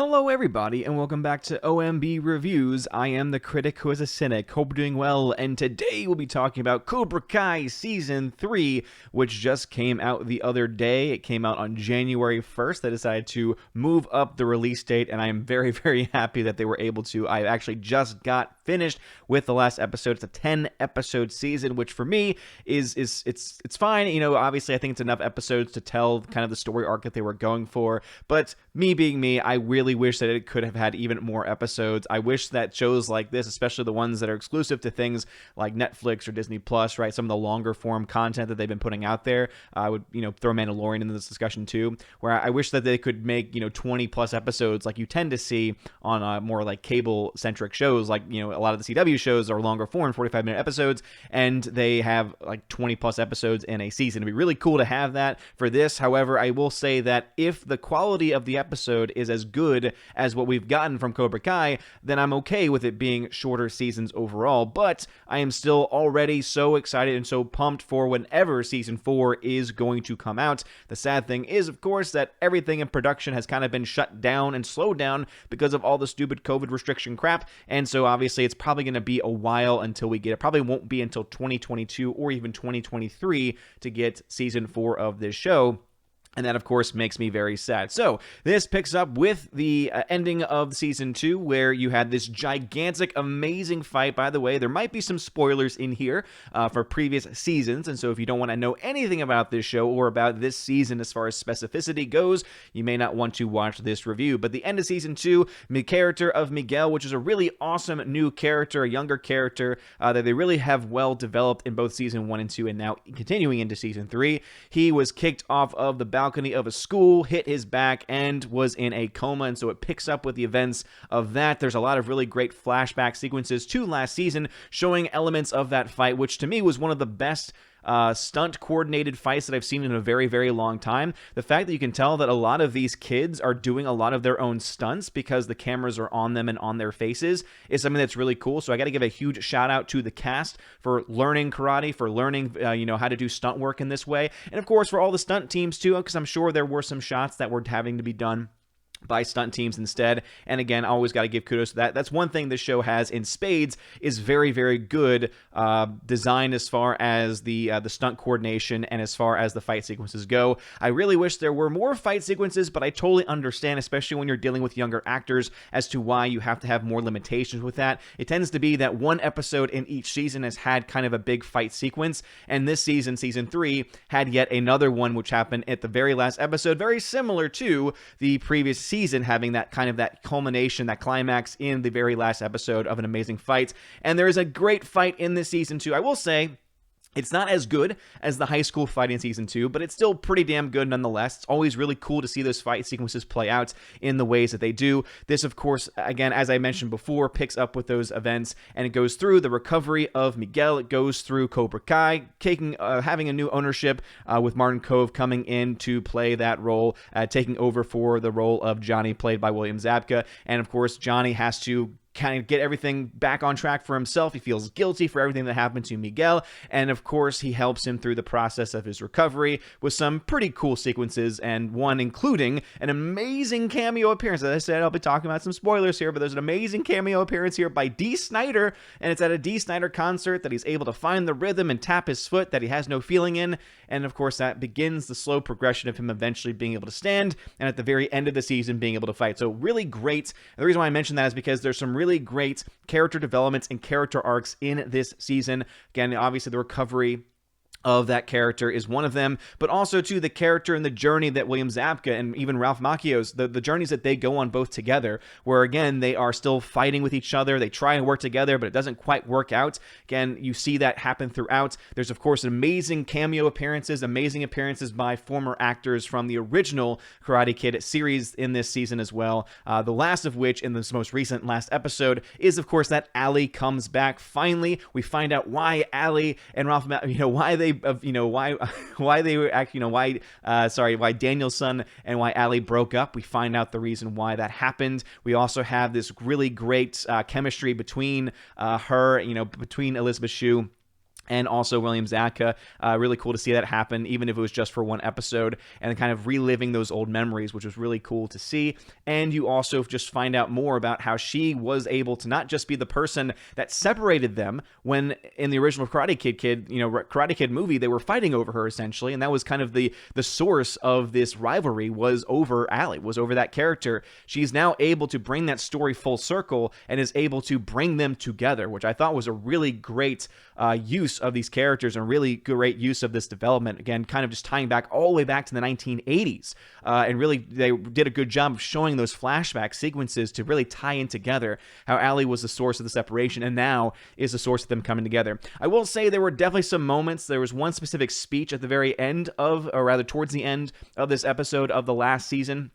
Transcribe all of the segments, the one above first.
Hello everybody, and welcome back to OMB Reviews. I am the critic who is a cynic, hope you're doing well, and today we'll be talking about Cobra Kai Season 3, which just came out the other day. It came out on January 1st. They decided to move up the release date, and I am very, very happy that they were able to. I actually just got finished with the last episode. It's a 10-episode season, which for me it's fine. You know, obviously I think it's enough episodes to tell kind of the story arc that they were going for, but me being me, I really wish that it could have had even more episodes. I wish that shows like this, especially the ones that are exclusive to things like Netflix or Disney Plus, right? Some of the longer form content that they've been putting out there. I would, throw Mandalorian into this discussion too, where I wish that they could make, 20 plus episodes like you tend to see on more like cable centric shows. Like, a lot of the CW shows are longer form, 45-minute episodes, and they have like 20 plus episodes in a season. It'd be really cool to have that for this. However, I will say that if the quality of the episode is as good as what we've gotten from Cobra Kai, then I'm okay with it being shorter seasons overall, but I am still already so excited and so pumped for whenever Season 4 is going to come out. The sad thing is, of course, that everything in production has kind of been shut down and slowed down because of all the stupid COVID restriction crap, and so obviously it's probably going to be a while until we get it. Probably won't be until 2022 or even 2023 to get Season 4 of this show. And that, of course, makes me very sad. So this picks up with the ending of Season 2, where you had this gigantic, amazing fight. By the way, there might be some spoilers in here for previous seasons. And so if you don't want to know anything about this show or about this season as far as specificity goes, you may not want to watch this review. But the end of Season 2, the character of Miguel, which is a really awesome new character, a younger character that they really have well developed in both Season 1 and 2, and now continuing into Season 3. He was kicked off of the balcony of a school, hit his back, and was in a coma, and so it picks up with the events of that. There's a lot of really great flashback sequences to last season showing elements of that fight, which to me was one of the best stunt coordinated fights that I've seen in a very, very long time. The fact that you can tell that a lot of these kids are doing a lot of their own stunts because the cameras are on them and on their faces is something that's really cool. So I got to give a huge shout out to the cast for learning karate, for learning, how to do stunt work in this way. And of course, for all the stunt teams too, because I'm sure there were some shots that were having to be done by stunt teams instead. And again, I always got to give kudos to that. That's one thing this show has in spades, is very, very good design as far as the stunt coordination and as far as the fight sequences go. I really wish there were more fight sequences, but I totally understand, especially when you're dealing with younger actors, as to why you have to have more limitations with that. It tends to be that one episode in each season has had kind of a big fight sequence, and this season, Season 3, had yet another one which happened at the very last episode, very similar to the previous season, having that kind of that culmination, that climax in the very last episode of an amazing fight. And there is a great fight in this season too. I will say it's not as good as the high school fight in Season 2, but it's still pretty damn good nonetheless. It's always really cool to see those fight sequences play out in the ways that they do. This, of course, again, as I mentioned before, picks up with those events, and it goes through the recovery of Miguel. It goes through Cobra Kai, having a new ownership with Martin Kove coming in to play that role, taking over for the role of Johnny, played by William Zabka. And, of course, Johnny has to kind of get everything back on track for himself. He feels guilty for everything that happened to Miguel, and of course he helps him through the process of his recovery with some pretty cool sequences, and one including an amazing cameo appearance. As I said, I'll be talking about some spoilers here, but there's an amazing cameo appearance here by Dee Snider, and it's at a Dee Snider concert that he's able to find the rhythm and tap his foot that he has no feeling in, and of course that begins the slow progression of him eventually being able to stand, and at the very end of the season being able to fight. So really great. And the reason why I mention that is because there's some really great character developments and character arcs in this season. Again, obviously the recovery of that character is one of them, but also to the character and the journey that William Zabka and even Ralph Macchio's, the journeys that they go on both together, where again, they are still fighting with each other. They try and work together, but it doesn't quite work out. Again, you see that happen throughout. There's, of course, amazing cameo appearances, amazing appearances by former actors from the original Karate Kid series in this season as well. The last of which, in this most recent last episode, is, of course, that Ali comes back. Finally, we find out why Ali and Ralph, why Daniel's son and why Ali broke up. We find out the reason why that happened. We also have this really great chemistry between between Elizabeth Shue and also William Zabka. Really cool to see that happen, even if it was just for one episode, and kind of reliving those old memories, which was really cool to see. And you also just find out more about how she was able to not just be the person that separated them when in the original Karate Kid movie, they were fighting over her essentially, and that was kind of the source of this rivalry was over Allie, was over that character. She's now able to bring that story full circle and is able to bring them together, which I thought was a really great use of these characters and really great use of this development. Again, kind of just tying back all the way back to the 1980s. And really, they did a good job of showing those flashback sequences to really tie in together how Allie was the source of the separation and now is the source of them coming together. I will say there were definitely some moments. There was one specific speech at the very end of, or rather towards the end of this episode of the last season,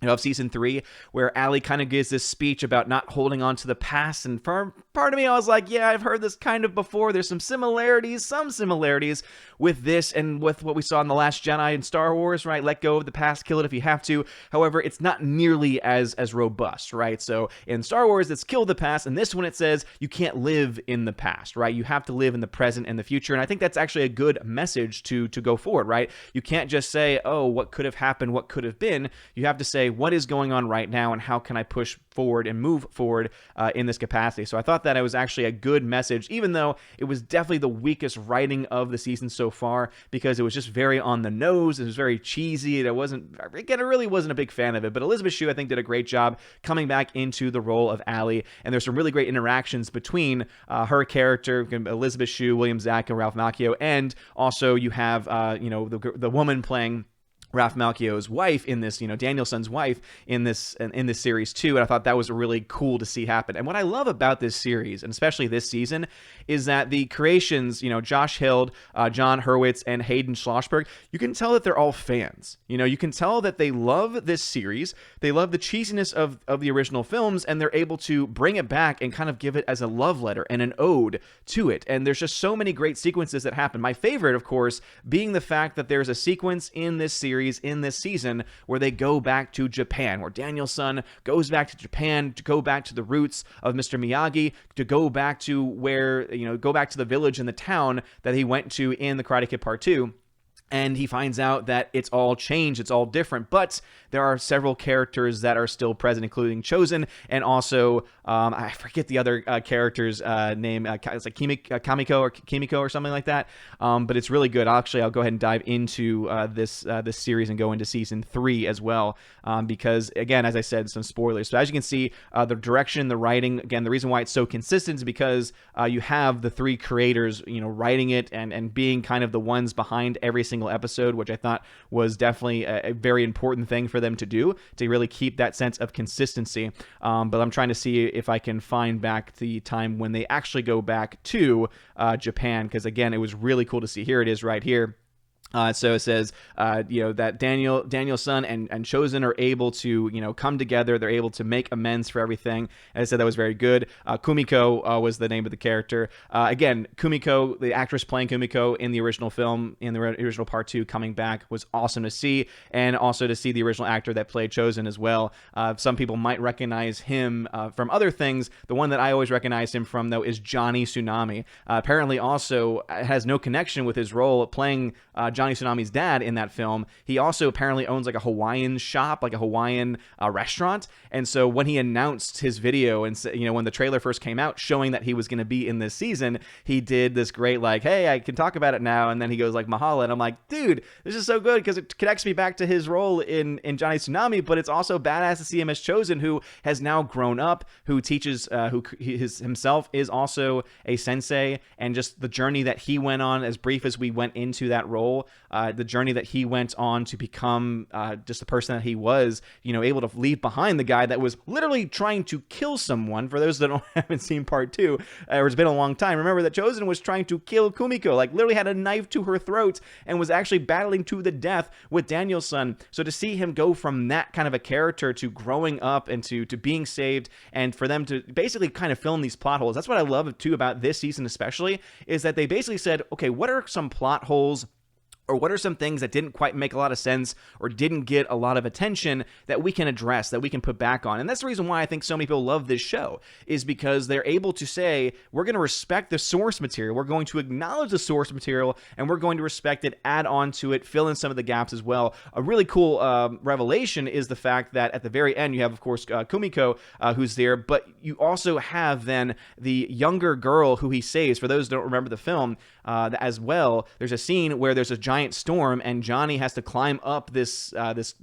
of season 3, where Allie kind of gives this speech about not holding on to the past, and for part of me I was like, yeah, I've heard this kind of before. There's some similarities with this and with what we saw in The Last Jedi and Star Wars, right? Let go of the past, kill it if you have to. However, it's not nearly as robust, right? So in Star Wars, it's kill the past, and this one it says you can't live in the past, right? You have to live in the present and the future, and I think that's actually a good message to go forward, right? You can't just say, oh, what could have happened, what could have been. You have to say, what is going on right now and how can I push forward and move forward in this capacity. So I thought that it was actually a good message, even though it was definitely the weakest writing of the season so far, because it was just very on the nose. It was very cheesy. I really wasn't a big fan of it, but Elizabeth Shue, I think, did a great job coming back into the role of Allie, and there's some really great interactions between her character, Elizabeth Shue, William Zabka, Ralph Macchio, and also you have the woman playing Ralph Macchio's wife in this, Danielson's wife in this series too, and I thought that was really cool to see happen. And what I love about this series, and especially this season, is that the creations, Josh Hild, John Hurwitz, and Hayden Schlossberg, you can tell that they're all fans. You can tell that they love this series, they love the cheesiness of the original films, and they're able to bring it back and kind of give it as a love letter and an ode to it. And there's just so many great sequences that happen. My favorite, of course, being the fact that there's a sequence in this series, in this season, where they go back to Japan, where Daniel-san goes back to Japan to go back to the roots of Mr. Miyagi, to go back to go back to the village and the town that he went to in the Karate Kid Part 2. And he finds out that it's all changed, it's all different, but there are several characters that are still present, including Chosen, and also, I forget the other character's name, it's like Kimiko or something like that, but it's really good. I'll go ahead and dive into this series and go into season 3 as well, because, again, as I said, some spoilers. So as you can see, the direction, the writing, again, the reason why it's so consistent is because you have the 3 creators, writing it and being kind of the ones behind every single episode, which I thought was definitely a very important thing for them to do, to really keep that sense of consistency. But I'm trying to see if I can find back the time when they actually go back to Japan, because again, it was really cool to see. Here it is right here. So it says, that Daniel-san and Chosen are able to, come together. They're able to make amends for everything. And I said that was very good. Kumiko was the name of the character. Again, Kumiko, the actress playing Kumiko in the original film, in the original Part 2, coming back was awesome to see. And also to see the original actor that played Chosen as well. Some people might recognize him from other things. The one that I always recognize him from, though, is Johnny Tsunami. Apparently also has no connection with his role playing Johnny Tsunami's dad in that film. He also apparently owns like a Hawaiian shop, like a Hawaiian restaurant. And so when he announced his video and when the trailer first came out showing that he was going to be in this season, he did this great like, hey, I can talk about it now. And then he goes like, Mahala. And I'm like, dude, this is so good because it connects me back to his role in Johnny Tsunami, but it's also badass to see him as Chosen, who has now grown up, who teaches, himself is also a sensei, and just the journey that he went on, as brief as we went into that role, the journey that he went on to become just the person that he was, able to leave behind the guy that was literally trying to kill someone. For those that haven't seen Part 2, or it's been a long time, remember that Chosen was trying to kill Kumiko, like literally had a knife to her throat and was actually battling to the death with Daniel-san. So to see him go from that kind of a character to growing up and to being saved, and for them to basically kind of fill in these plot holes. That's what I love too about this season especially, is that they basically said, okay, what are some plot holes Or what are some things that didn't quite make a lot of sense or didn't get a lot of attention that we can address, that we can put back on? And that's the reason why I think so many people love this show, is because they're able to say, we're going to respect the source material, we're going to acknowledge the source material, and we're going to respect it, add on to it, fill in some of the gaps as well. A really cool revelation is the fact that at the very end, you have, of course, Kumiko, who's there, but you also have then the younger girl who he saves. For those who don't remember the film as well, there's a scene where there's a giant storm and Johnny has to climb up this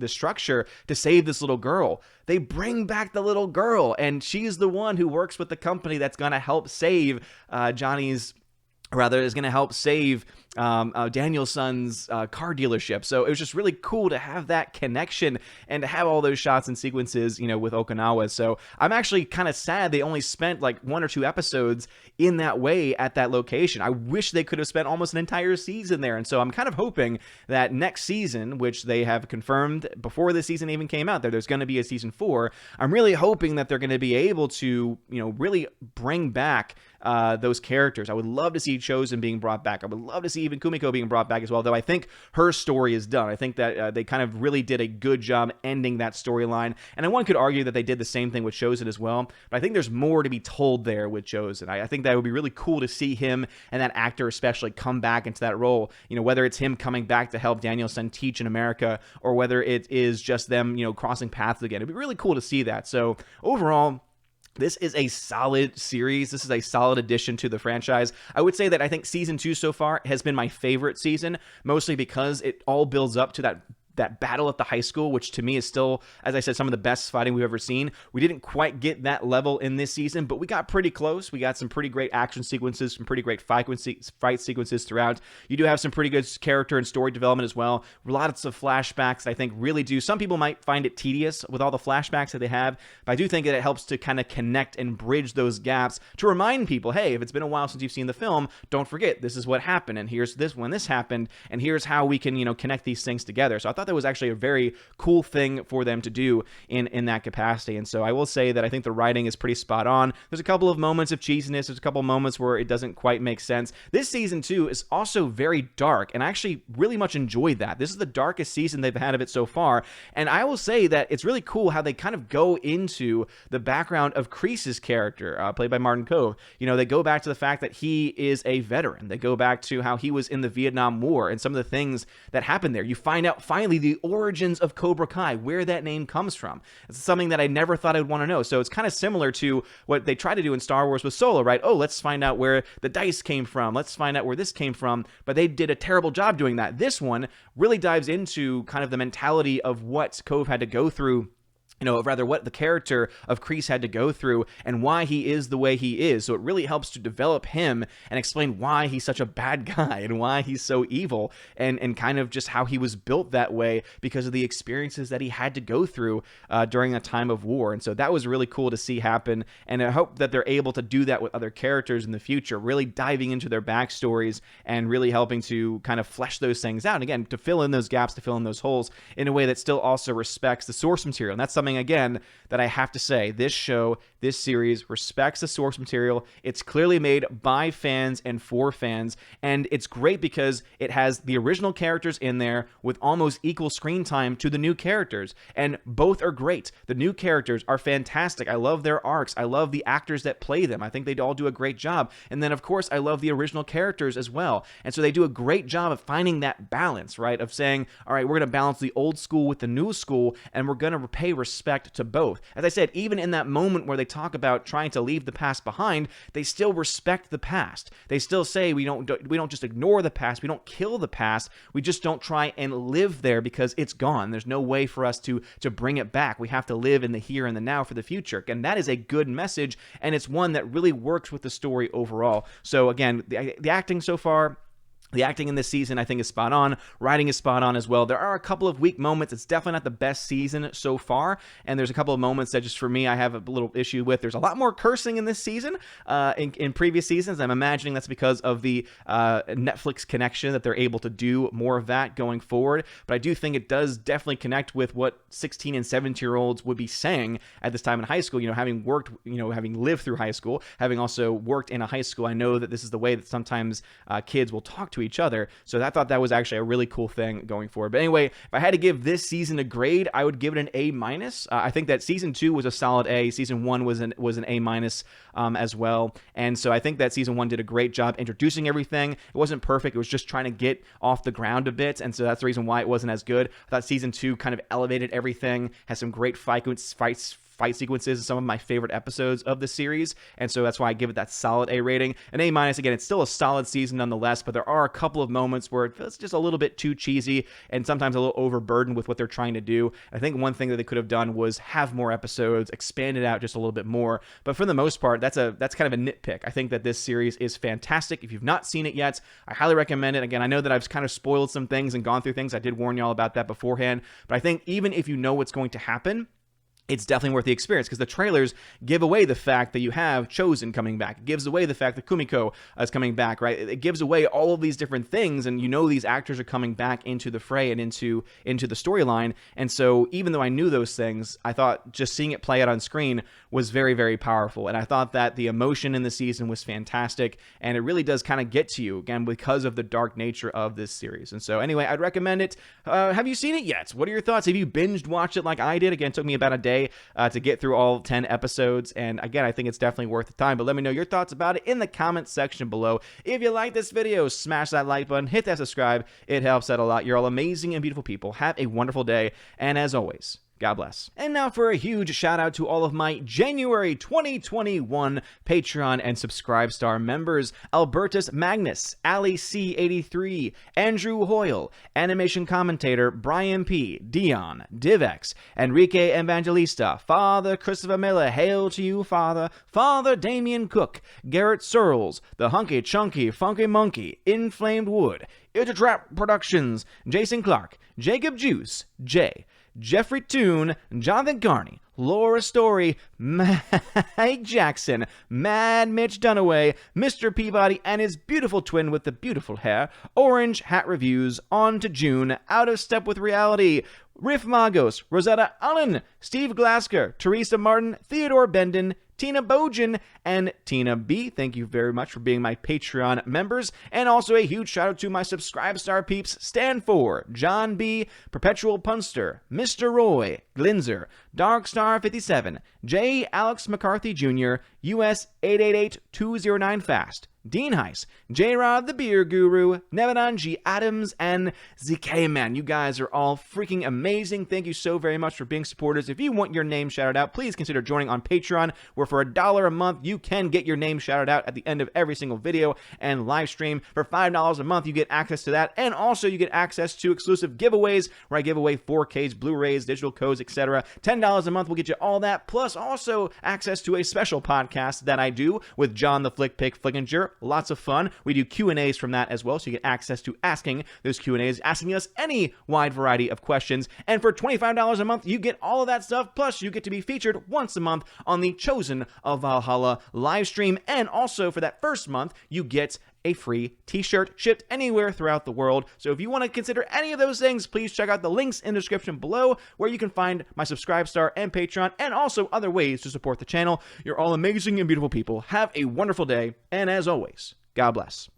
structure to save this little girl. They bring back the little girl, and she's the one who works with the company that's going to help save is going to help save Daniel-san's car dealership. So it was just really cool to have that connection and to have all those shots and sequences, with Okinawa. So I'm actually kind of sad they only spent like 1 or 2 episodes in that way at that location. I wish they could have spent almost an entire season there. And so I'm kind of hoping that next season, which they have confirmed before the season even came out, there's going to be a season 4. I'm really hoping that they're going to be able to, really bring back those characters. I would love to see Chosen being brought back. I would love to see even Kumiko being brought back as well, though I think her story is done. I think that they kind of really did a good job ending that storyline, and one could argue that they did the same thing with Chosen as well, but I think there's more to be told there with Chosen. I think that would be really cool to see him and that actor especially come back into that role, whether it's him coming back to help Daniel-san teach in America, or whether it is just them, crossing paths again. It'd be really cool to see that. So overall, this is a solid series. This is a solid addition to the franchise. I would say that I think season 2 so far has been my favorite season, mostly because it all builds up to that battle at the high school, which to me is still, as I said, some of the best fighting we've ever seen. We didn't quite get that level in this season, but we got pretty close. We got some pretty great action sequences, some pretty great fight sequences throughout. You do have some pretty good character and story development as well. Lots of flashbacks, I think, really do. Some people might find it tedious with all the flashbacks that they have, but I do think that it helps to kind of connect and bridge those gaps to remind people, hey, if it's been a while since you've seen the film, don't forget, this is what happened, and here's this when this happened, and here's how we can, connect these things together. So I thought that was actually a very cool thing for them to do in that capacity. And so I will say that I think the writing is pretty spot on. There's a couple of moments of cheesiness. There's a couple of moments where it doesn't quite make sense. This season 2 is also very dark, and I actually really much enjoyed that. This is the darkest season they've had of it so far, and I will say that it's really cool how they kind of go into the background of Kreese's character, played by Martin Kove. They go back to the fact that he is a veteran. They go back to how he was in the Vietnam War and some of the things that happened there. You find out finally the origins of Cobra Kai, where that name comes from. It's something that I never thought I'd want to know. So it's kind of similar to what they try to do in Star Wars with Solo, right? Oh, let's find out where the dice came from. Let's find out where this came from. But they did a terrible job doing that. This one really dives into kind of the mentality of what Cove had to go through, what the character of Kreese had to go through and why he is the way he is. So it really helps to develop him and explain why he's such a bad guy and why he's so evil, and kind of just how he was built that way because of the experiences that he had to go through during a time of war. And so that was really cool to see happen, and I hope that they're able to do that with other characters in the future, really diving into their backstories and really helping to kind of flesh those things out. And again, to fill in those gaps, to fill in those holes in a way that still also respects the source material. And that's something, again, that I have to say, this show, this series respects the source material. It's clearly made by fans and for fans, and it's great because it has the original characters in there with almost equal screen time to the new characters, and both are great. The new characters are fantastic. I love their arcs. I love the actors that play them. I think they all do a great job. And then, of course, I love the original characters as well. And so they do a great job of finding that balance, right? Of saying, all right, we're going to balance the old school with the new school, and we're going to pay respect to both. As I said, even in that moment where they talk about trying to leave the past behind, they still respect the past. They still say we don't just ignore the past, we don't kill the past, we just don't try and live there because it's gone. There's no way for us to bring it back. We have to live in the here and the now for the future. And that is a good message, and it's one that really works with the story overall. So again, the acting so far, the acting in this season, I think, is spot on. Writing is spot on as well. There are a couple of weak moments. It's definitely not the best season so far. And there's a couple of moments that just for me, I have a little issue with. There's a lot more cursing in this season in previous seasons. I'm imagining that's because of the Netflix connection, that they're able to do more of that going forward. But I do think it does definitely connect with what 16 and 17-year-olds would be saying at this time in high school. Having worked, having lived through high school, having also worked in a high school, I know that this is the way that sometimes kids will talk to each other. So I thought that was actually a really cool thing going forward. But anyway, if I had to give this season a grade, I would give it an A-. I think that season 2 was a solid A. Season 1 was an A- as well. And so I think that season 1 did a great job introducing everything. It wasn't perfect. It was just trying to get off the ground a bit. And so that's the reason why it wasn't as good. I thought season 2 kind of elevated everything, has some great fight sequences, some of my favorite episodes of the series, and so that's why I give it that solid A rating. An A-, again, it's still a solid season nonetheless, but there are a couple of moments where it feels just a little bit too cheesy and sometimes a little overburdened with what they're trying to do. I think one thing that they could have done was have more episodes, expand it out just a little bit more, but for the most part, that's kind of a nitpick. I think that this series is fantastic. If you've not seen it yet, I highly recommend it. Again, I know that I've kind of spoiled some things and gone through things. I did warn y'all about that beforehand, but I think even if you know what's going to happen, it's definitely worth the experience, because the trailers give away the fact that you have Chosen coming back. It gives away the fact that Kumiko is coming back, right? It gives away all of these different things, and you know these actors are coming back into the fray and into the storyline. And so even though I knew those things, I thought just seeing it play out on screen was very, very powerful. And I thought that the emotion in the season was fantastic, and it really does kind of get to you, again, because of the dark nature of this series. And so anyway, I'd recommend it. Have you seen it yet? What are your thoughts? Have you binged watched it like I did? Again, it took me about a day to get through all 10 episodes, and again, I think it's definitely worth the time. But let me know your thoughts about it in the comments section below. If you like this video, smash that like button, hit that subscribe. It helps out a lot. You're all amazing and beautiful people. Have a wonderful day, and as always, God bless. And now for a huge shout out to all of my January 2021 Patreon and Subscribe Star members: Albertus Magnus, Ali C83, Andrew Hoyle, Animation Commentator Brian P, Dion, Divex, Enrique Evangelista, Father Christopher Miller, hail to you, Father, Father Damian Cook, Garrett Searles, The Hunky Chunky Funky Monkey, Inflamed Wood, It's a Trap Productions, Jason Clark, Jacob Juice, Jay, Jeffrey Toone, Jonathan Carney, Laura Story, Mike Jackson, Mad Mitch Dunaway, Mr. Peabody and his beautiful twin with the beautiful hair, Orange Hat Reviews, On to June, Out of Step with Reality, Riff Magos, Rosetta Allen, Steve Glasker, Teresa Martin, Theodore Bendon, Tina Bojan, and Tina B. Thank you very much for being my Patreon members. And also a huge shout out to my Subscribe Star peeps: Stan for John B, Perpetual Punster, Mr. Roy, Glinzer, Darkstar 57, J. Alex McCarthy Jr., US 888209 Fast, Dean Heiss, J-Rod the Beer Guru, Nevadan G. Adams, and ZK Man. You guys are all freaking amazing. Thank you so very much for being supporters. If you want your name shouted out, please consider joining on Patreon, where for $1 a month, you can get your name shouted out at the end of every single video and live stream. For $5 a month, you get access to that, and also you get access to exclusive giveaways, where I give away 4Ks, Blu-rays, digital codes, etc. $10 a month will get you all that, plus also access to a special podcast that I do with John the Flick Pick Flickinger. Lots of fun. We do Q&As from that as well, so you get access to asking those Q&As, asking us any wide variety of questions. And for $25 a month, you get all of that stuff, plus you get to be featured once a month on the Chosen of Valhalla live stream. And also for that first month, you get a free t-shirt shipped anywhere throughout the world. So if you want to consider any of those things, please check out the links in the description below, where you can find my Subscribe Star and Patreon, and also other ways to support the channel. You're all amazing and beautiful people. Have a wonderful day, and as always, God bless.